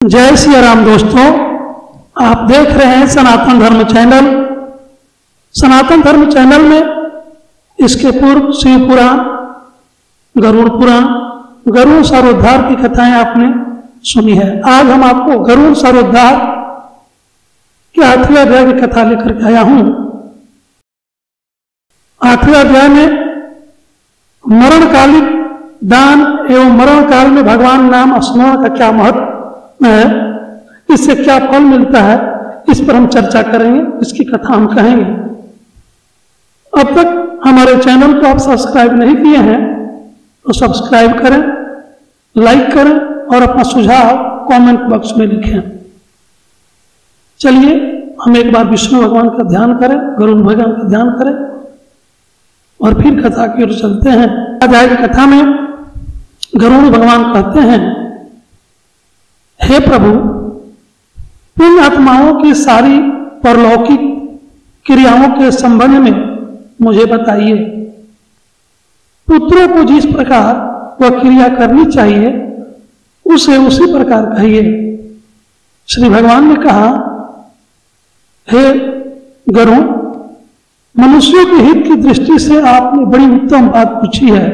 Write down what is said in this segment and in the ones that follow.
जय सिया राम दोस्तों, आप देख रहे हैं सनातन धर्म चैनल। सनातन धर्म चैनल में इसके पूर्व शिव पुराण, गरुड़ पुराण, गरुड़ सारोद्धार की कथाएं आपने सुनी है। आज हम आपको गरुड़ सारोद्धार के 8वें अध्याय की कथा लेकर के आया हूं। 8वें अध्याय में मरणकालिक दान एवं मरण काल में भगवान नाम स्मरण का क्या महत्व है, इससे क्या फल मिलता है, इस पर हम चर्चा करेंगे, इसकी कथा हम कहेंगे। अब तक हमारे चैनल को आप सब्सक्राइब नहीं किए हैं तो सब्सक्राइब करें, लाइक करें और अपना सुझाव कमेंट बॉक्स में लिखें। चलिए हम एक बार विष्णु भगवान का ध्यान करें, गरुड़ भगवान का ध्यान करें और फिर कथा की ओर चलते हैं। अध्याय की कथा में गरुड़ भगवान कहते हैं, हे प्रभु, पुण्य आत्माओं की सारी परलौकिक क्रियाओं के संबंध में मुझे बताइए। पुत्रों को जिस प्रकार वह क्रिया करनी चाहिए उसे उसी प्रकार कहिए। श्री भगवान ने कहा, हे गरुड़, मनुष्यों के हित की दृष्टि से आपने बड़ी उत्तम बात पूछी है।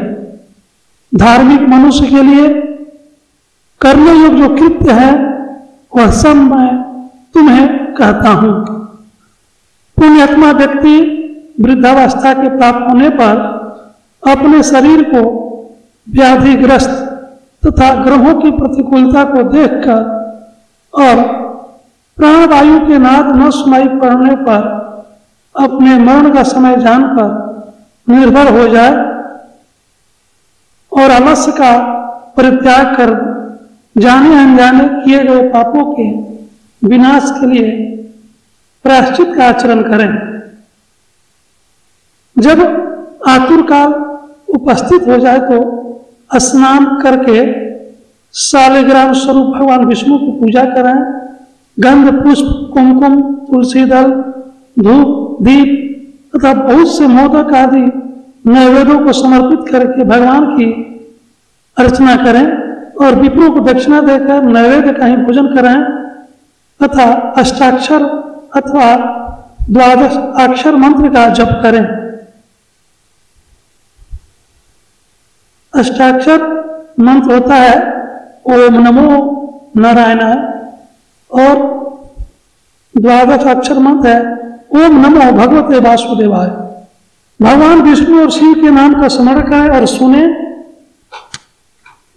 धार्मिक मनुष्य के लिए करने योग्य जो कृत्य है वह सब मैं तुम्हें कहता हूं। पुण्यात्मा व्यक्ति वृद्धावस्था के प्राप्त होने पर अपने शरीर को व्याधिग्रस्त तथा ग्रहों की प्रतिकूलता को देखकर और प्राणवायु के नाद न सुनाई पड़ने पर अपने मरण का समय जानकर निर्भर हो जाए और आलस्य का परित्याग कर जाने अनजाने किए गए पापों के विनाश के लिए प्रायश्चित का आचरण करें। जब आतुर काल उपस्थित हो जाए तो स्नान करके शालिग्राम स्वरूप भगवान विष्णु की पूजा करें। गंध, पुष्प, कुमकुम, तुलसी दल, धूप, दीप तथा बहुत से मोदक आदि नैवेद्यों को समर्पित करके भगवान की अर्चना करें और विप्रों को दक्षिणा देकर नैवेद्य का ही भोजन करें तथा अष्टाक्षर अथवा द्वादश अक्षर मंत्र का जप करें। अष्टाक्षर मंत्र होता है ओम नमो नारायणाय और द्वादश अक्षर मंत्र है ओम नमो भगवते वासुदेवाय। भगवान विष्णु और शिव के नाम का स्मरण करें और सुने।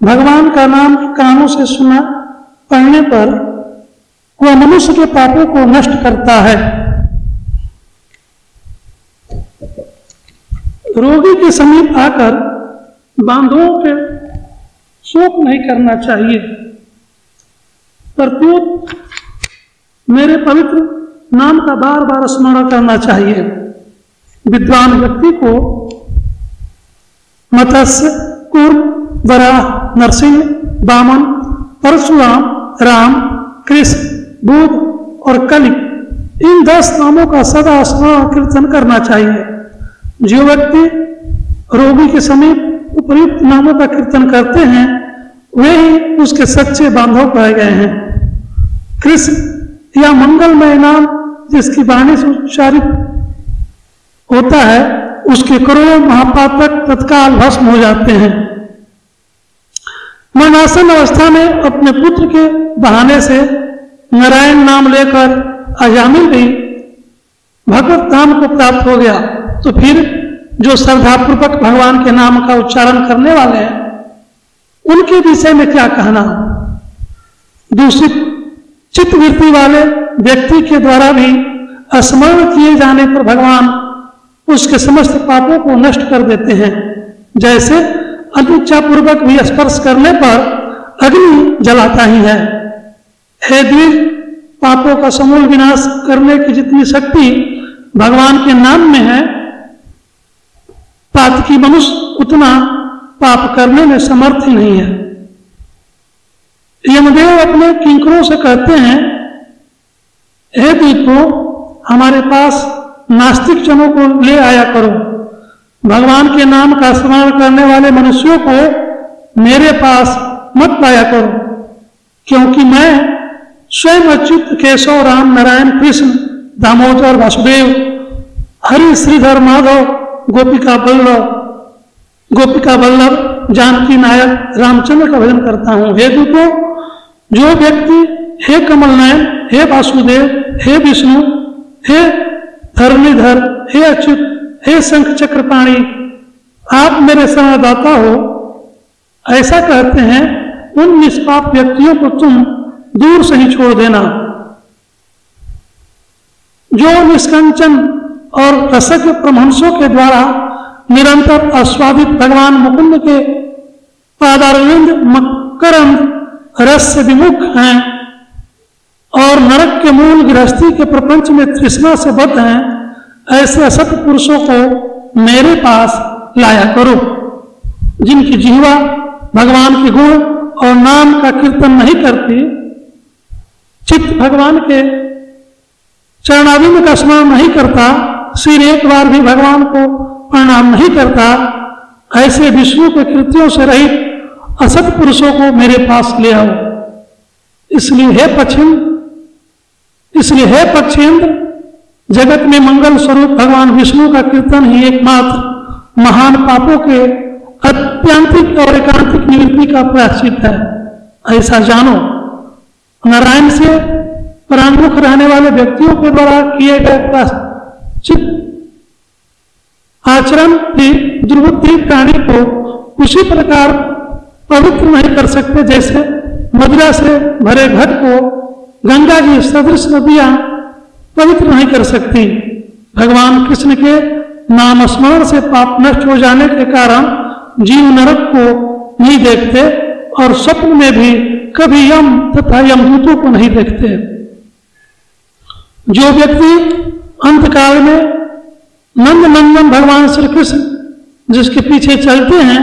भगवान का नाम कानों से सुना पढ़ने पर वह मनुष्य के पापों को नष्ट करता है। रोगी के समीप आकर बांधों के शोक नहीं करना चाहिए, प्रत्युत मेरे पवित्र नाम का बार बार स्मरण करना चाहिए। विद्वान व्यक्ति को मत्स्य, कूर्म, वराह, नरसिंह, वामन, परशुराम, राम, कृष्ण, बुध और कलि इन 10 नामों का सदा स्मरण कीर्तन करना चाहिए। जो व्यक्ति रोगी के समीप उपयुक्त नामों का कीर्तन करते हैं वे ही उसके सच्चे बांधव पाए गए हैं। कृष्ण या मंगलमय नाम जिसकी वाणी से उच्चारित होता है उसके करोड़ों महापातक तत्काल भस्म हो जाते हैं। मरणासन अवस्था में अपने पुत्र के बहाने से नारायण नाम लेकर अजामिल भी भगवत धाम को प्राप्त हो गया, तो फिर जो श्रद्धापूर्वक भगवान के नाम का उच्चारण करने वाले हैं उनके विषय में क्या कहना। दूसरी चित्तवृत्ति वाले व्यक्ति के द्वारा भी स्मरण किए जाने पर भगवान उसके समस्त पापों को नष्ट कर देते हैं। जैसे अनिच्छापूर्वक भी स्पर्श करने पर अग्नि जलाता ही है। हे द्विज, पापों का समूल विनाश करने की जितनी शक्ति भगवान के नाम में है, पातकी मनुष्य उतना पाप करने में समर्थ ही नहीं है। यमदेव अपने किंकरों से कहते हैं, हे द्विजों, हमारे पास नास्तिक जनों को ले आया करो। भगवान के नाम का स्मरण करने वाले मनुष्यों को मेरे पास मत लाया करो, क्योंकि मैं स्वयं अच्युत, केशव, राम, नारायण, कृष्ण, दामोदर, वासुदेव, हरि, श्रीधर, माधव, गोपिका वल्लभ, जानकी नायक, रामचंद्र का भजन करता हूं। हे दूतों, जो व्यक्ति हे कमल नयन, हे वासुदेव, हे विष्णु, हे धरणीधर, हे अच्युत, हे शंख चक्रपाणी, आप मेरे शरणदाता हो, ऐसा कहते हैं, उन निष्पाप व्यक्तियों को तुम दूर से ही छोड़ देना। जो निष्कंचन और रसज्ञ परमहंसों के द्वारा निरंतर आस्वादित भगवान मुकुंद के पादारविंद मकरंद रस से विमुख हैं और नरक के मूल गृहस्थी के प्रपंच में तृष्णा से बद्ध हैं, ऐसे असत पुरुषों को मेरे पास लाया करो। जिनकी जिह्वा भगवान के गुण और नाम का कीर्तन नहीं करती, चित्त भगवान के चरणाविंद का स्मरण नहीं करता, सिर एक बार भी भगवान को प्रणाम नहीं करता, ऐसे विष्णु के कृत्यों से रहित असत पुरुषों को मेरे पास ले आओ। इसलिए हे पक्षेंद्र, जगत में मंगल स्वरूप भगवान विष्णु का कीर्तन ही एकमात्र महान पापों के अत्यंतिक और एकांतिक निवृत्ति का प्रायश्चित है, ऐसा जानो। नारायण से परांगमुख रहने वाले व्यक्तियों के द्वारा किए गए प्रायश्चित आचरण की दुर्बुद्धि प्राणी को उसी प्रकार पवित्र नहीं कर सकते जैसे मदिरा से भरे घट को गंगा की सदृश नदियां पवित्र नहीं कर सकती। भगवान कृष्ण के नाम स्मरण से पाप नष्ट हो जाने के कारण जीव नरक को नहीं देखते और स्वप्न में भी कभी यम तथा यमदूतों को नहीं देखते। जो व्यक्ति अंतकाल में नंद नंदन भगवान श्री कृष्ण जिसके पीछे चलते हैं,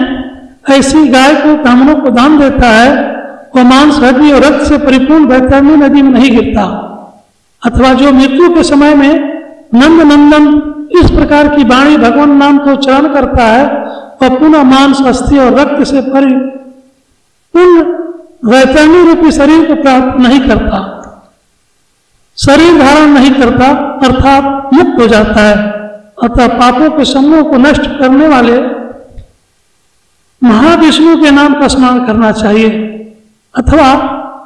ऐसी गाय को ब्राह्मणों को दान देता है, वह मांस, हड्डी और रक्त से परिपूर्ण वैतरणी नदी में नहीं गिरता। अथवा जो मृत्यु के समय में नंद नंदन इस प्रकार की वाणी भगवान नाम को उच्चारण करता है, वह पुनः मांस, अस्थि और रक्त से परिपूर्ण वैतरणी रूपी शरीर को प्राप्त नहीं करता, शरीर धारण नहीं करता, अर्थात मुक्त हो जाता है। अतः पापों के समूह को नष्ट करने वाले महाविष्णु के नाम का स्मरण करना चाहिए, अथवा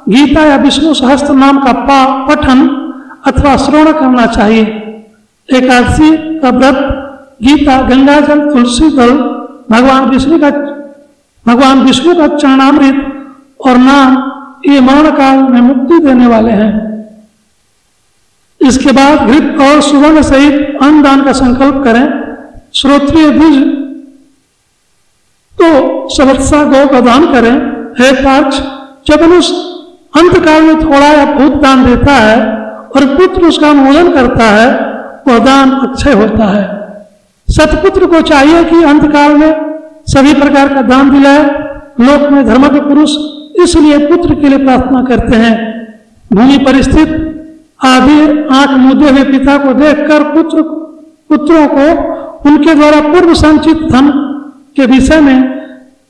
गीता या विष्णु सहस्त्र नाम का पठन अथवा श्रवण करना चाहिए। एकादशी का व्रत, गीता, गंगाजल, तुलसी दल, भगवान विष्णु का चरणामृत और नाम, ये मरण काल में मुक्ति देने वाले हैं। इसके बाद घृत और सुवर्ण सहित अन्न दान का संकल्प करें। श्रोत्रिय द्विज तो सवत्सा गौ का दान करें। हे पार्थ, जब मनुष्य अंतकाल में थोड़ा या बहुत दान देता है और पुत्र उसका अनुमोदन करता है, वह दान अक्षय होता है। सतपुत्र को चाहिए कि अंतकाल में सभी प्रकार का दान दिलाए। लोक में धर्म के पुरुष इसलिए पुत्र के लिए प्रार्थना करते हैं। भूमि पर स्थित आदि आंख मूंदे हुए पिता को देखकर पुत्रों को उनके द्वारा पूर्व संचित धन के विषय में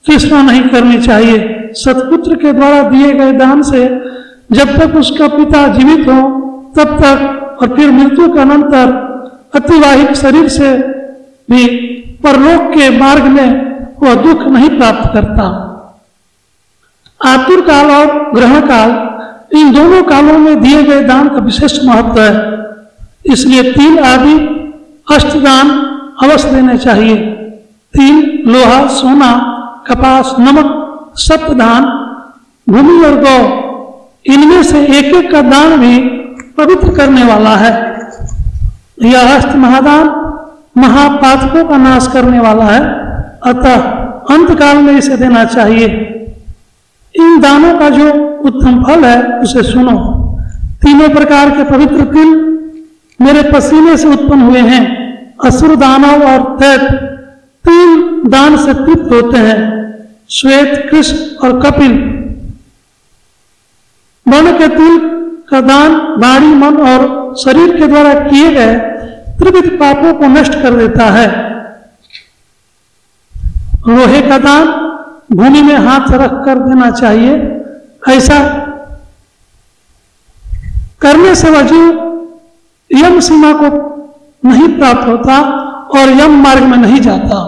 तृष्णा नहीं करनी चाहिए। सतपुत्र के द्वारा दिए गए दान से जब तक उसका पिता जीवित हो तब तक, और फिर मृत्यु के अनंतर अतिवाहिक शरीर से भी परलोक के मार्ग में वह दुख नहीं प्राप्त करता। आतुर काल और ग्रहण काल, इन दोनों कालों में दिए गए दान का विशेष महत्व है। इसलिए 3 आदि अष्टदान अवश्य देने चाहिए। 3 लोहा, सोना, कपास, नमक, सप्तदान, भूमि और गौ, इनमें से एक एक का दान भी पवित्र करने वाला है। यह अष्ट महादान महापातकों का नाश करने वाला है, अतः अंतकाल में इसे देना चाहिए। इन दानों का जो उत्तम फल है उसे सुनो। 3 प्रकार के पवित्र तिल मेरे पसीने से उत्पन्न हुए हैं। असुर, दानव और दैत्य 3 दान से तृप्त होते हैं। श्वेत, कृष्ण और कपिल। वर्ण के तिल का दान वाणी, मन और शरीर के द्वारा किए गए त्रिविध पापों को नष्ट कर देता है। लोहे का दान भूमि में हाथ रख कर देना चाहिए। ऐसा करने से वह जीव यम सीमा को नहीं प्राप्त होता और यम मार्ग में नहीं जाता।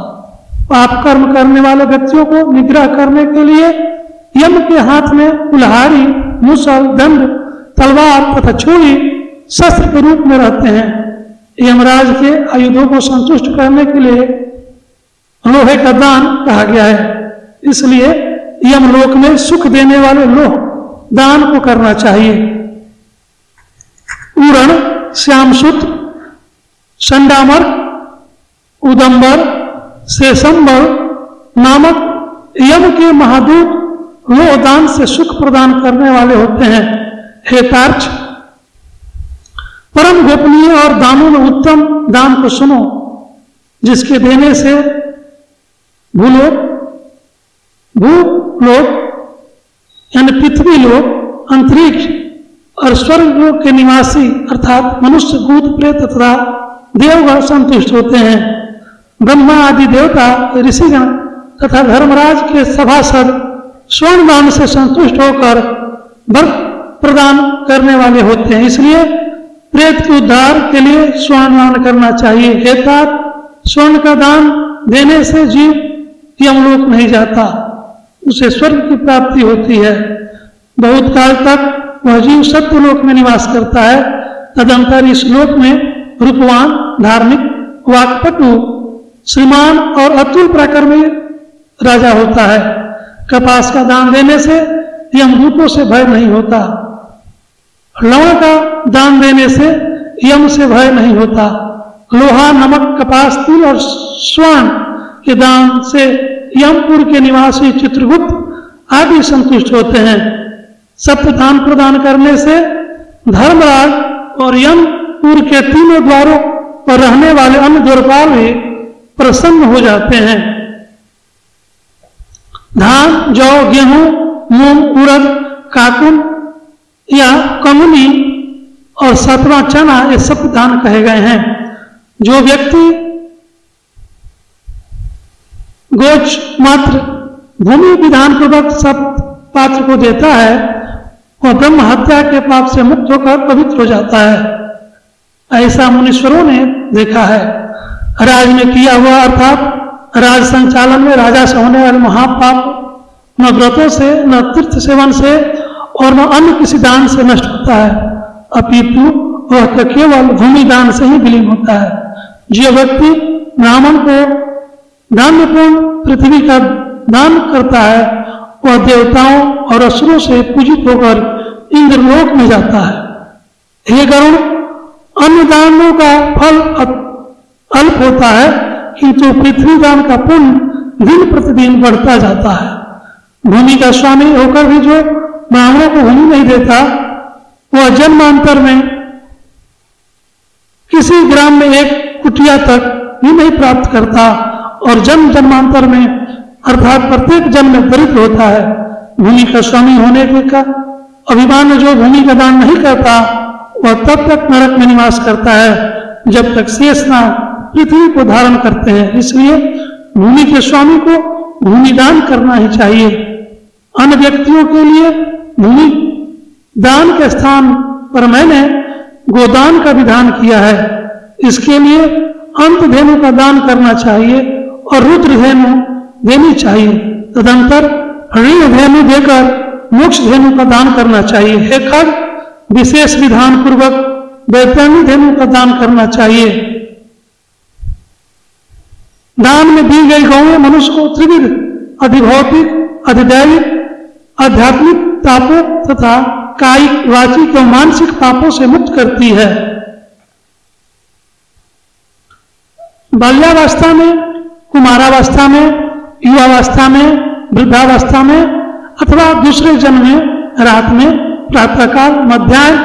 पाप कर्म करने वाले व्यक्तियों को निग्रह करने के लिए यम के हाथ में कुल्हाड़ी, मुसल, दंड, तलवार तथा छुरी शस्त्र के रूप में रहते हैं। यमराज के आयुधों को संतुष्ट करने के लिए लोहे का दान कहा गया है, इसलिए यमलोक में सुख देने वाले लोह दान को करना चाहिए। उरण, श्यामसूत्र, संडामर, उदंबर, शेषंबर नामक यम के महादूत लोह दान से सुख प्रदान करने वाले होते हैं। हे तार्क्ष, परम गोपनीय और दानों में उत्तम दान को सुनो, जिसके देने से भूलोक यानी पृथ्वी लोक, अंतरिक्ष और स्वर्ग लोक के निवासी अर्थात मनुष्य, भूत, प्रेत तथा देवगण संतुष्ट होते हैं। ब्रह्मा आदि देवता, ऋषिगण तथा धर्मराज के सभासद स्वर्ण दान से संतुष्ट होकर वर प्रदान करने वाले होते हैं, इसलिए प्रेत के उद्धार के लिए स्वर्ण दान करना चाहिए। हे तात, स्वर्ण का दान देने से जीव यमलोक नहीं जाता, उसे स्वर्ग की प्राप्ति होती है। बहुत काल तक वह जीव सत्यलोक में निवास करता है। तदंतर इस लोक में रूपवान, धार्मिक, वाक्पटु, श्रीमान और अतुल पराक्रमी राजा होता है। कपास का दान देने से यमदूतों से भय नहीं होता। लवण का दान देने से यम से भय नहीं होता। लोहा, नमक, कपास, तिल और स्वर्ण के दान से यमपुर के निवासी चित्रगुप्त आदि संतुष्ट होते हैं। सप्त दान प्रदान करने से धर्मराज और यमपुर के तीनों द्वारों पर रहने वाले अन्य द्वारपाल भी प्रसन्न हो जाते हैं। धान, जौ, गेहूं, मूंग, उड़द, काकुन या कमुनी और सतवां चना ये सब दान कहे गए हैं। जो व्यक्ति गोच मात्र भूमि विधान पूर्वक सब पात्र को देता है, वह ब्रह्म हत्या के पाप से मुक्त होकर पवित्र हो जाता है। ऐसा मुनीश्वरों ने देखा है। राज में किया हुआ अर्थात राज संचालन में राजा से होने वाले महापाप न व्रतों से, न तीर्थ सेवन से और न अन्य किसी दान से नष्ट होता है, अपितु वह तो केवल भूमि दान से ही विलीन होता है। जो व्यक्ति ब्राह्मण को दान्यपूर्ण पृथ्वी का दान करता है, वह देवताओं और असुरों से पूजित होकर इंद्रलोक में जाता है। हे गरुण, अन्य दानों का फल अल्प होता है, किंतु पृथ्वी दान का पुण्य दिन प्रतिदिन बढ़ता जाता है। भूमि का स्वामी होकर भी जो ब्राह्मणों को भूमि नहीं देता, वह जन्मांतर में किसी ग्राम में एक कुटिया तक भी नहीं प्राप्त करता और जन्म जन्मांतर में अर्थात प्रत्येक जन्म में दरिद्र होता है। भूमि का स्वामी होने के का अभिमान में जो भूमि का दान नहीं करता, वह तब तक नरक में निवास करता है जब तक शेषनाग पृथ्वी को धारण करते हैं। इसलिए भूमि के स्वामी को भूमि दान करना ही चाहिए। अन्य व्यक्तियों के लिए भूमि दान के स्थान पर मैंने गोदान का विधान किया है। इसके लिए अंत धेनु का दान करना चाहिए और रुद्र धेनु देनी चाहिए। तदंतर ऋण धेनु देकर मोक्ष धेनु का दान करना चाहिए। हे खग, विशेष विधान पूर्वक वैतरणी धेनु का दान करना चाहिए। दान में दी गई गौएं मनुष्य को त्रिविध अधिभौतिक, अधिदैविक, आध्यात्मिक तापों तथा कायिक, वाचिक और मानसिक पापों से मुक्त करती है। बाल्यावस्था में, कुमारावस्था में, युवावस्था में, वृद्धावस्था में अथवा दूसरे जन्म में, रात में, प्रातःकाल, मध्याह्न,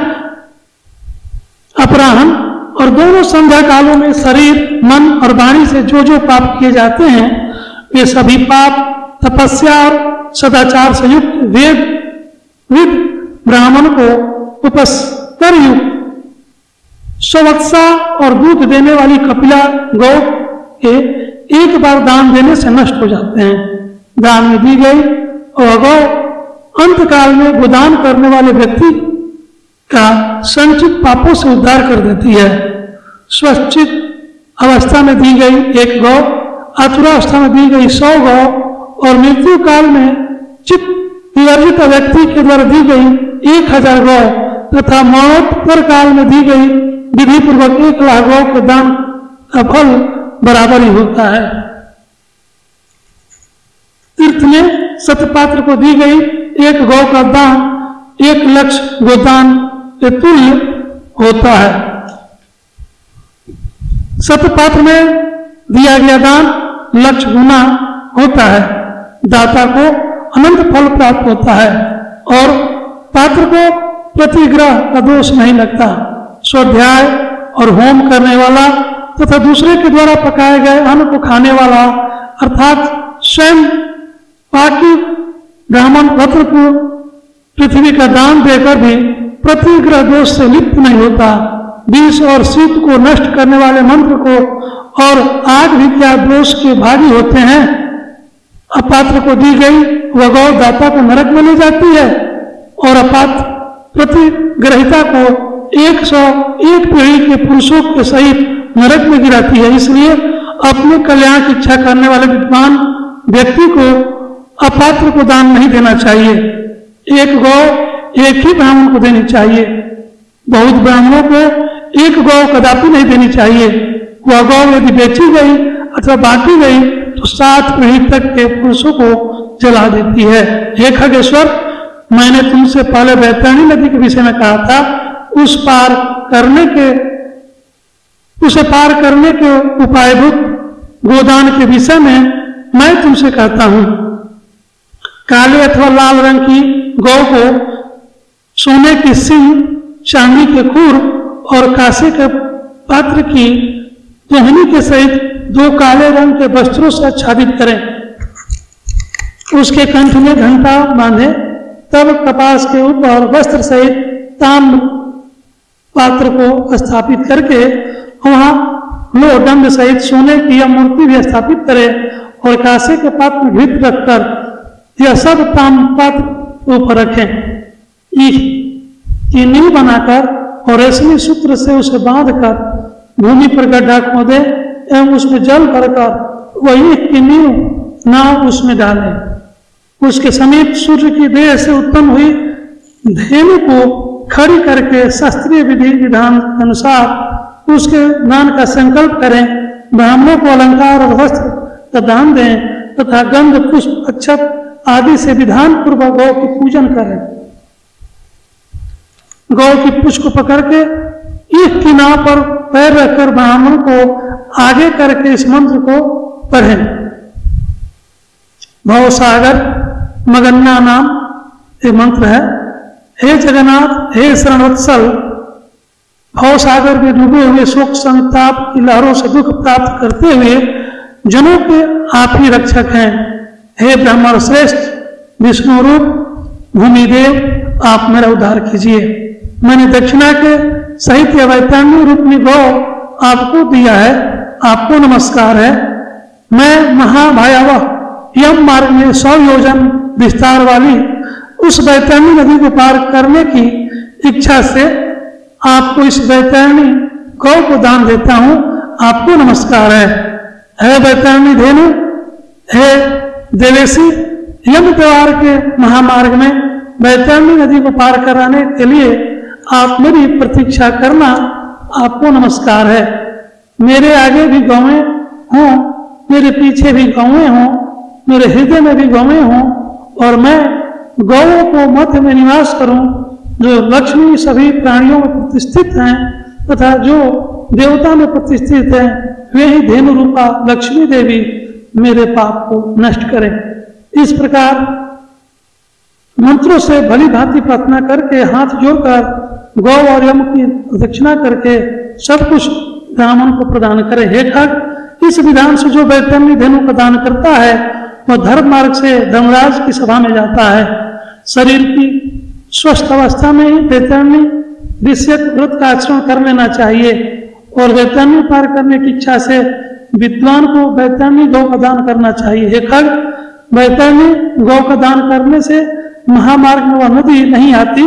अपराह्न और दोनों संध्या कालों में शरीर, मन और वाणी से जो जो पाप किए जाते हैं, वे सभी पाप तपस्या और सदाचार से युक्त वेद ब्राह्मण को उपस्तर युक्त स्वत्सा और दूध देने वाली कपिला गौ के एक बार दान देने से नष्ट हो जाते हैं। दान में दी गई और गौ अंत काल में गोदान करने वाले व्यक्ति का संचित पापों से उद्धार कर देती है। स्वच्छित अवस्था में दी गई 1 गौ, आतुरावस्था में दी गई 100 गौ और मृत्यु काल में चित्त विवर्जित व्यक्ति के द्वारा दी गई 1000 गौ तथा मौत पर काल में दी गई विधि पूर्वक 1 लाख गौ के दान का फल बराबर ही होता है। तीर्थ में सतपात्र को दी गई 1 गौ का दान 1 लक्ष गोदान के तुल्य होता है। सतपात्र में दिया गया दान लक्ष गुना होता है। दाता को अनंत फल प्राप्त होता है और पात्र को प्रतिग्रह का दोष नहीं लगता। स्वाध्याय और होम करने वाला तथा दूसरे के द्वारा पकाए गए अन्न को खाने वाला अर्थात स्वयं पाकी ब्राह्मण रत्न को पृथ्वी का दान देकर भी प्रतिग्रह दोष से लिप्त नहीं होता। विष और शीत को नष्ट करने वाले मंत्र को और आग विद्या दोष के भागी होते हैं। अपात्र को दी गई वह गौ दाता को नरक में ले जाती है और अपात्र प्रतिग्रहिता को 101 पीढ़ी के पुरुषों के सहित नरक में गिराती है। इसलिए अपने कल्याण की इच्छा करने वाले विद्वान व्यक्ति को अपात्र को दान नहीं देना चाहिए। 1 गौ एक ही ब्राह्मण को देनी चाहिए। बहुत ब्राह्मणों को 1 गौ कदापि नहीं देनी चाहिए। वह गौ यदि बेची गई अथवा बांटी गई तो 7 पीढ़ी तक के पुरुषों को जला देती है। हे खगेश्वर, मैंने तुमसे पहले वैतरणी नदी के विषय में कहा था। उसे पार करने के उपायभूत गोदान के विषय में मैं तुमसे कहता हूं। काले अथवा लाल रंग की गौ को सोने की सिंह, चांदी के खुर और कांसे के पात्र की दोहनी के सहित 2 काले रंग के वस्त्रों से आच्छादित करें। उसके कंठ में घंटा बांधे, तब कपास के ऊपर वस्त्र सहित ताम्र पात्र को स्थापित करके वहां लो दंड सहित सोने की यह मूर्ति भी स्थापित करे और कांसे के पात्र में घृत रखकर यह सब ताम्र पात्र ऊपर रखें। नींव बनाकर और रेशमी सूत्र से उसे बांधकर भूमि पर गड्ढा खोदे एवं उसमें जल भरकर वही की नींव नाव उसमें डाले। उसके समीप सूर्य की देह से उत्पन्न हुई धेनु को खड़ी करके शास्त्रीय विधि विधान के अनुसार उसके दान का संकल्प करें। ब्राह्मणों को अलंकार और वस्त्र का दान दें तथा गंध, पुष्प, अक्षत आदि से विधान पूर्वक गौ की पूजन करें। गौ की पूंछ को पकड़ के ईख की नाव पर पैर रखकर ब्राह्मण को आगे करके इस मंत्र को पढ़ें। भवसागर मगन्ना नाम ये मंत्र है। हे जगन्नाथ, हे शरणवत्सल, भवसागर में डूबे हुए शोक संताप की लहरों से दुख प्राप्त करते हुए जनों के आप ही रक्षक हैं। हे ब्रह्मांड श्रेष्ठ विष्णु रूप भूमिदेव, आप मेरा उद्धार कीजिए। मैंने दक्षिणा के सहित वैतरणी रूप में गौ आपको दिया है, आपको नमस्कार है। मैं महाभयावह यम मार्ग में 100 योजन विस्तार वाली उस वैतरणी नदी को पार करने की इच्छा से आपको इस वैतरणी गौ को दान देता हूं, आपको नमस्कार है। हे वैतरणी धेनु, हे देवेशी, यम द्वार के महामार्ग में वैतरणी नदी को पार कराने के लिए आप मेरी प्रतीक्षा करना, आपको नमस्कार है। मेरे आगे भी गौएं हों, मेरे पीछे भी गौएं हों, मेरे हृदय में भी गौएं हों और मैं गौओं को मध्य में निवास करूं। जो लक्ष्मी सभी प्राणियों में प्रतिष्ठित हैं तथा जो देवता में प्रतिष्ठित हैं, वे ही धेनु रूपा लक्ष्मी देवी मेरे पाप को नष्ट करें। इस प्रकार मंत्रों से भली भांति प्रार्थना करके हाथ जोड़कर गौ और यम की प्रदक्षिणा करके सब कुछ ब्राह्मण को प्रदान करें। हे खग, इस विधान से जो वैतरणी धेनु प्रदान करता है वह धर्म मार्ग से धर्मराज की सभा में जाता है। शरीर की स्वस्थ अवस्था में ही वैतरणी विषयक व्रत का आचरण कर लेना चाहिए और वैतरणी पार करने की इच्छा से विद्वान को वैतरणी गौ का दान करना चाहिए। हे खग, वैतरणी गौ का दान करने से महामार्ग में वह नदी नहीं आती,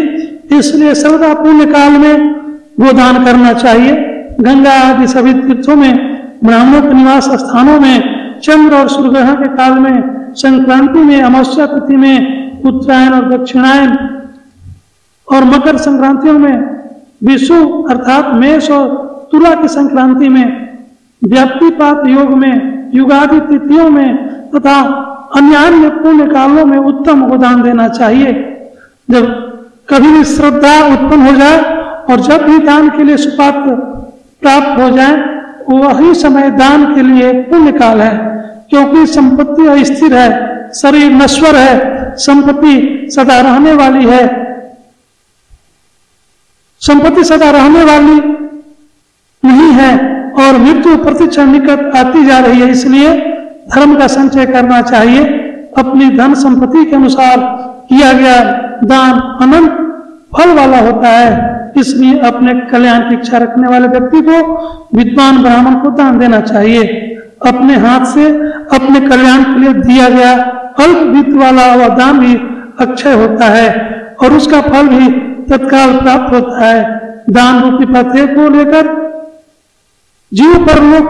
इसलिए सर्वदा पुण्य काल में गोदान करना चाहिए। गंगा आदि सभी तीर्थों में, ब्राह्मणों के निवास स्थानों में, चंद्र और सूर्य ग्रहण के काल में, संक्रांति में, अमावस्या तिथि में, उत्तरायण और दक्षिणायन और मकर संक्रांतियों में, विषु अर्थात मेष और तुला की संक्रांति में, व्याप्तिपात योग में, युगादि तिथियों में तथा अन्य पुण्य कालों में उत्तम गोदान देना चाहिए। जब कभी भी श्रद्धा उत्पन्न हो जाए और जब भी दान के लिए सुपात्र प्राप्त हो जाए, वही समय दान के लिए पुण्य काल है, क्योंकि संपत्ति अस्थिर है, शरीर नश्वर है, संपत्ति सदा रहने वाली है, संपत्ति सदा रहने वाली नहीं है और मृत्यु प्रतिक्षण निकट आती जा रही है। इसलिए धर्म का संचय करना चाहिए। अपनी धन संपत्ति के अनुसार किया गया दान अनंत फल वाला होता है। इसलिए अपने कल्याण की इच्छा रखने वाले व्यक्ति को विद्वान ब्राह्मण को दान देना चाहिए। अपने हाथ से अपने कल्याण के लिए दिया गया अल्प वित्त वाला वह दान भी अक्षय होता है और उसका फल भी तत्काल प्राप्त होता है। दान रूपी पाथेय को लेकर जीव परलोक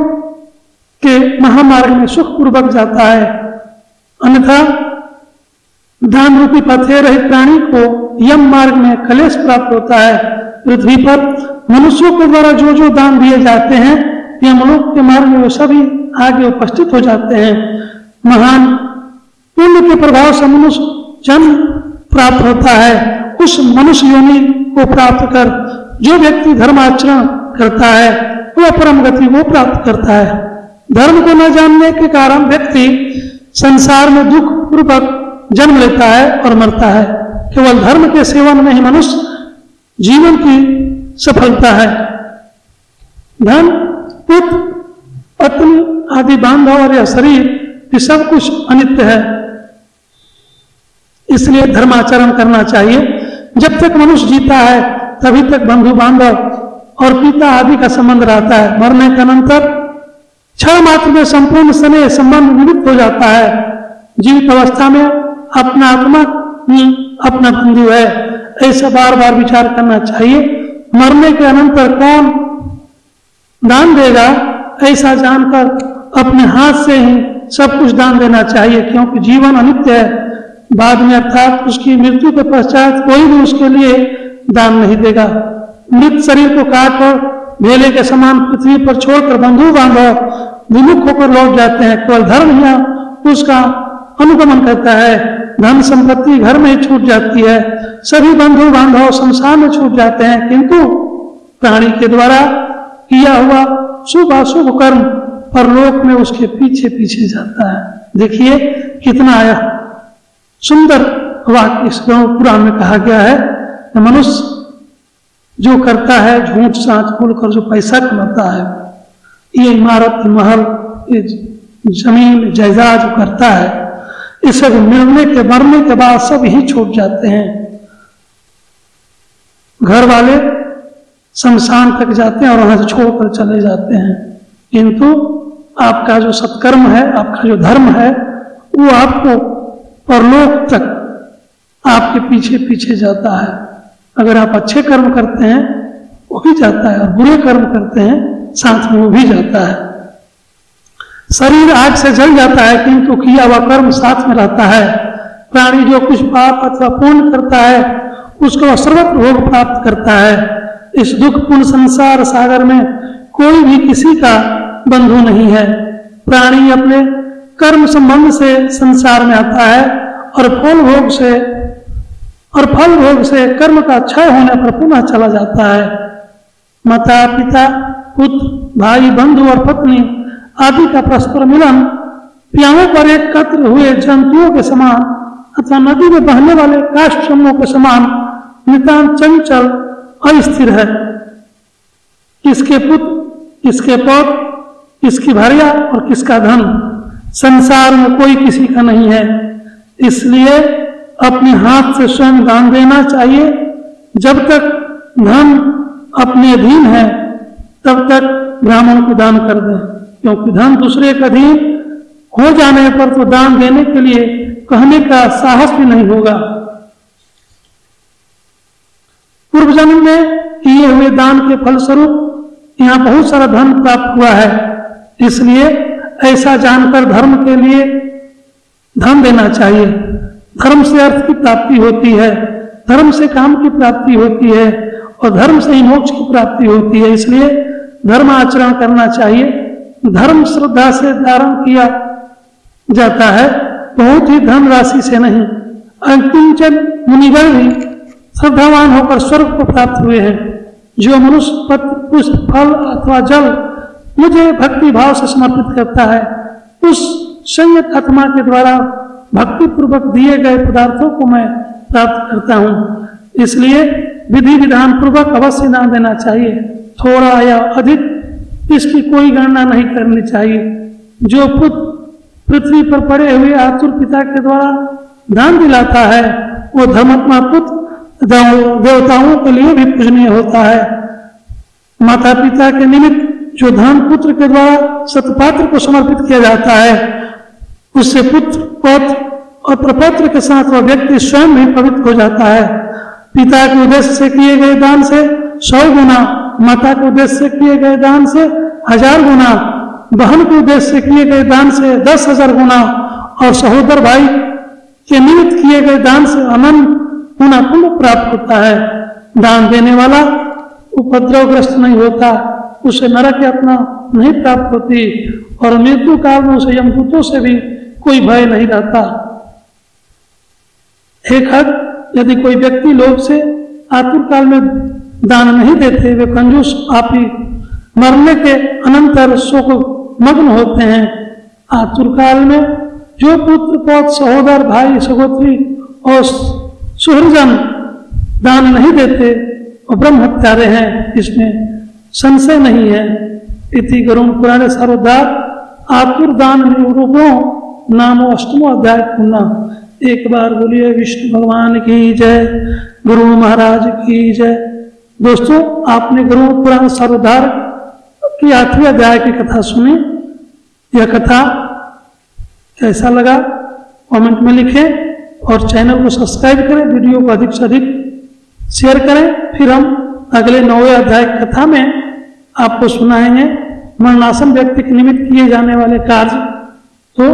के महामार्ग में सुखपूर्वक जाता है, अन्यथा दान रूपी पाथेय रहित प्राणी को यम मार्ग में कलेश प्राप्त होता है। पृथ्वी पर मनुष्यों के द्वारा जो जो दान दिए जाते हैं, यमलोक के मार्ग में वो सभी आगे उपस्थित हो जाते हैं। महान पुण्य के प्रभाव से मनुष्य जन्म प्राप्त होता है। उस मनुष्य योनि को प्राप्त कर जो व्यक्ति धर्माचरण करता है वह परम गति को प्राप्त करता है। धर्म को न जानने के कारण व्यक्ति संसार में दुख पूर्वक जन्म लेता है और मरता है। केवल धर्म के सेवन में ही मनुष्य जीवन की सफलता है। धन, पुत्र, पत्नी आदि बांधव और यह शरीर ये सब कुछ अनित्य है, इसलिए धर्माचरण करना चाहिए। जब तक मनुष्य जीता है तभी तक बंधु बांधव और पिता आदि का संबंध रहता है। मरने के अनंतर क्षण मात्र में संपूर्ण स्नेह संबंध निवृत्त हो जाता है। जीवित अवस्था में अपना आत्मा ही अपना बंधु है, ऐसा बार बार विचार करना चाहिए। मरने के अनंतर कौन दान देगा, ऐसा जानकर अपने हाथ से ही सब कुछ दान देना चाहिए, क्योंकि जीवन अनित्य है। बाद में अर्थात उसकी मृत्यु के पश्चात कोई भी उसके लिए दान नहीं देगा। मृत शरीर को काटकर भेले के समान पृथ्वी पर छोड़कर बंधु बांधव विमुख होकर लौट जाते हैं। केवल धर्म ही उसका अनुगमन करता है। धन संपत्ति घर में ही छूट जाती है, सभी बंधु बांधव संसार में छूट जाते हैं, किंतु प्राणी के द्वारा किया हुआ शुभ अशुभ कर्म परलोक में उसके पीछे पीछे जाता है। देखिए कितना आया सुंदर वाक्य इस पुराण में कहा गया है। मनुष्य जो करता है झूठ साँच बोलकर जो पैसा कमाता है, ये इमारत महल ये जमीन जायदाद जो करता है, ये सब मिलने के मरने के बाद सब ही छूट जाते हैं। घर वाले शमशान तक जाते हैं और वहां से छोड़कर चले जाते हैं, किंतु आपका जो सत्कर्म है, आपका जो धर्म है, वो आपको परलोक तक आपके पीछे पीछे जाता है। अगर आप अच्छे कर्म करते हैं वो भी जाता है और बुरे कर्म करते हैं साथ में वो भी जाता है। शरीर आग से जल जाता है, किंतु किया हुआ कर्म साथ में रहता है। प्राणी जो कुछ पाप अथवा पुण्य करता है उसको सर्वत्र भोग प्राप्त करता है। इस दुखपूर्ण संसार सागर में कोई भी किसी का बंधु नहीं है। प्राणी अपने कर्म संबंध से संसार में आता है और फल भोग से कर्म का क्षय होने पर पुनः चला जाता है। माता पिता पुत्र भाई बंधु और पत्नी आदि का परस्पर मिलन प्याओं पर एकत्र हुए जंतुओं के समान अथवा नदी में बहने वाले काष्ठ समूहों के समान नितांत चंचल अस्थिर है। किसके पुत्र, किसके पौत्र, किसकी भार्या और किसका धन, संसार में कोई किसी का नहीं है। इसलिए अपने हाथ से स्वयं दान देना चाहिए। जब तक धन अपने अधीन है तब तक ब्राह्मण को दान कर दें, क्योंकि धन दूसरे का अधीन हो जाने पर तो दान देने के लिए कहने का साहस भी नहीं होगा। पूर्व जन्म में किए हुए दान के फलस्वरूप यहाँ बहुत सारा धन प्राप्त हुआ है, इसलिए ऐसा जानकर धर्म के लिए धन देना चाहिए। धर्म से अर्थ की प्राप्ति होती है, धर्म से काम की प्राप्ति होती है और धर्म से ही मोक्ष की प्राप्ति होती है, इसलिए धर्म आचरण करना चाहिए। धर्म श्रद्धा से धारण किया जाता है, बहुत ही धन राशि से नहीं। अंकिंचन मुनिगण भी श्रद्धावान होकर स्वर्ग को प्राप्त हुए हैं। जो मनुष्य पत्र, पुष्प, फल अथवा जल मुझे भक्ति भाव से समर्पित करता है, उस संयत आत्मा के द्वारा भक्ति पूर्वक दिए गए पदार्थों को मैं प्राप्त करता हूँ। इसलिए विधि विधान पूर्वक अवश्य दान देना चाहिए, थोड़ा या अधिक इसकी कोई गणना नहीं करनी चाहिए। जो पुत्र पृथ्वी पर पड़े हुए आतुर पिता के द्वारा दान दिलाता है, वो धर्मात्मा पुत्र देवताओं के लिए भी पूजनीय होता है। माता पिता के निमित्त जो धन पुत्र के द्वारा सतपात्र को समर्पित किया जाता है, उससे पुत्र, पौत्र और प्रपौत्र के साथ वह व्यक्ति स्वयं भी पवित्र हो जाता है। पिता के उद्देश्य से किए गए दान से 100 गुना, माता के उद्देश्य से किए गए दान से 1000 गुना, बहन के उद्देश्य से किए गए दान से 10,000 गुना और सहोदर भाई के निमित्त किए गए दान से अनंत गुना पुण्य प्राप्त होता है। दान देने वाला उपद्रवग्रस्त नहीं होता, उसे नरक यातना नहीं प्राप्त होती और मृत्यु काल में उसे यमदूतों से भी कोई भय नहीं रहता। एक हद यदि कोई व्यक्ति लोभ से आतुर काल में दान नहीं देते, वे कंजूस पापी मरने के अनंतर शोक मग्न होते हैं। आतुर काल में जो पुत्र, पौत्र, सहोदर, भाई, सहोदरी और सुहृजन दान नहीं देते और ब्रह्म हत्यारे हैं, इसमें संशय नहीं है। इति गरुड़ पुराण सारोद्धार आतुर दान निरूपणों नामो 8वां अध्याय पूर्णा। एक बार बोलिए विष्णु भगवान की जय, गुरु महाराज की जय। दोस्तों, आपने गरुड़ पुराण सारोद्धार की 8वें अध्याय की कथा सुनी। यह कथा कैसा लगा कमेंट में लिखें और चैनल को सब्सक्राइब करें, वीडियो को अधिक से अधिक शेयर करें। फिर हम अगले 9वें अध्याय की कथा में आपको सुनाएंगे मरणासन व्यक्ति के निमित्त किए जाने वाले कार्य। तो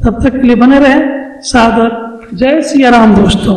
तब तक के लिए बने रहें। सादर जय सिया राम दोस्तों।